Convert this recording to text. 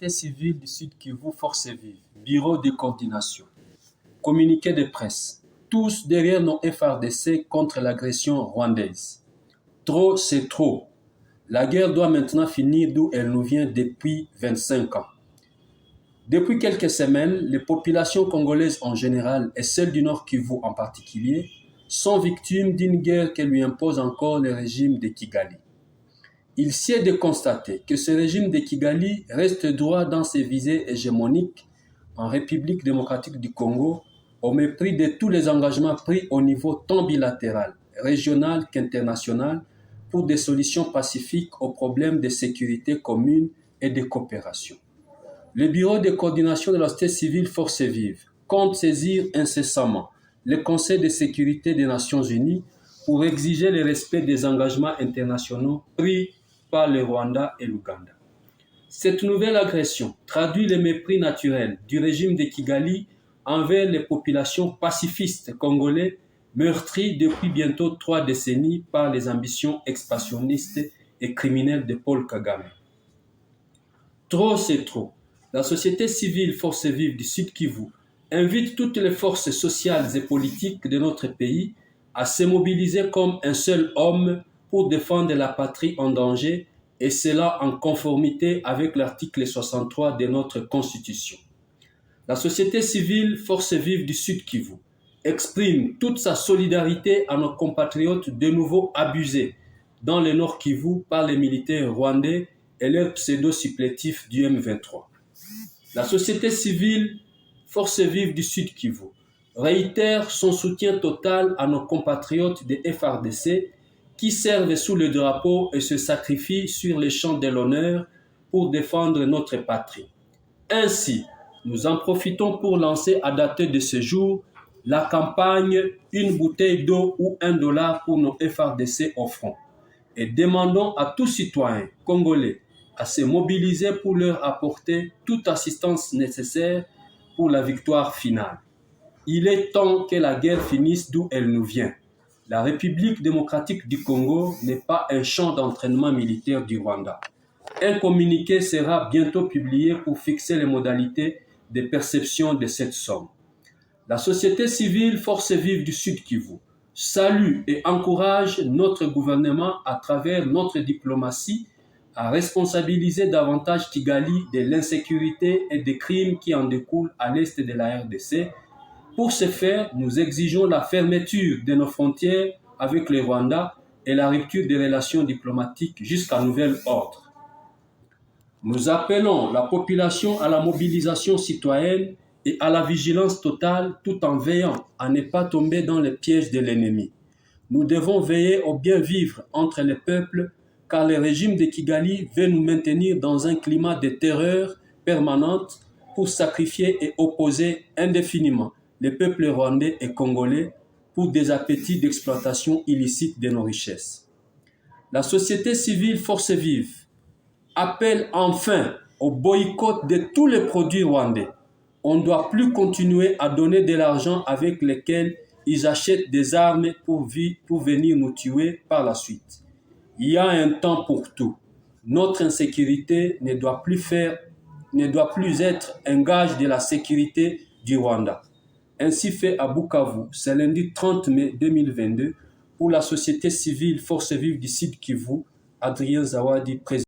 société civile du Sud Kivu, Force Vive, bureau de coordination, communiqué de presse, tous derrière nos FARDC contre l'agression rwandaise. Trop, c'est trop. La guerre doit maintenant finir d'où elle nous vient depuis 25 ans. Depuis quelques semaines, les populations congolaises en général et celles du Nord Kivu en particulier sont victimes d'une guerre que lui impose encore le régime de Kigali. Il sied de constater que ce régime de Kigali reste droit dans ses visées hégémoniques en République démocratique du Congo, au mépris de tous les engagements pris au niveau tant bilatéral, régional qu'international pour des solutions pacifiques aux problèmes de sécurité commune et de coopération. Le Bureau de coordination de la société civile Force Vive compte saisir incessamment le Conseil de sécurité des Nations Unies pour exiger le respect des engagements internationaux pris par le Rwanda et l'Ouganda. Cette nouvelle agression traduit le mépris naturel du régime de Kigali envers les populations pacifistes congolais meurtries depuis bientôt 3 décennies par les ambitions expansionnistes et criminelles de Paul Kagame. Trop, c'est trop. La société civile Force Vive du Sud Kivu invite toutes les forces sociales et politiques de notre pays à se mobiliser comme un seul homme pour défendre la patrie en danger, et cela en conformité avec l'article 63 de notre Constitution. La société civile Force Vive du Sud Kivu exprime toute sa solidarité à nos compatriotes de nouveau abusés dans le Nord Kivu par les militaires rwandais et leurs pseudo-supplétifs du M23. La société civile Force Vive du Sud Kivu réitère son soutien total à nos compatriotes des FARDC qui servent sous le drapeau et se sacrifient sur les champs de l'honneur pour défendre notre patrie. Ainsi, nous en profitons pour lancer à dater de ce jour la campagne Une bouteille d'eau ou $1 pour nos FARDC au front et demandons à tout citoyen congolais à se mobiliser pour leur apporter toute assistance nécessaire pour la victoire finale. Il est temps que la guerre finisse d'où elle nous vient. La République démocratique du Congo n'est pas un champ d'entraînement militaire du Rwanda. Un communiqué sera bientôt publié pour fixer les modalités de perception de cette somme. La société civile Force Vive du Sud Kivu salue et encourage notre gouvernement à travers notre diplomatie à responsabiliser davantage Kigali de l'insécurité et des crimes qui en découlent à l'est de la RDC. Pour ce faire, nous exigeons la fermeture de nos frontières avec le Rwanda et la rupture des relations diplomatiques jusqu'à nouvel ordre. Nous appelons la population à la mobilisation citoyenne et à la vigilance totale tout en veillant à ne pas tomber dans les pièges de l'ennemi. Nous devons veiller au bien vivre entre les peuples car le régime de Kigali veut nous maintenir dans un climat de terreur permanente pour sacrifier et opposer indéfiniment les peuples rwandais et congolais pour des appétits d'exploitation illicite de nos richesses. La société civile Force Vive appelle enfin au boycott de tous les produits rwandais. On ne doit plus continuer à donner de l'argent avec lequel ils achètent des armes pour venir nous tuer par la suite. Il y a un temps pour tout. Notre insécurité ne doit plus être un gage de la sécurité du Rwanda. Ainsi fait à Bukavu, ce lundi 30 mai 2022, pour la société civile Force Vive du Sud Kivu, Adrien Zawadi, président.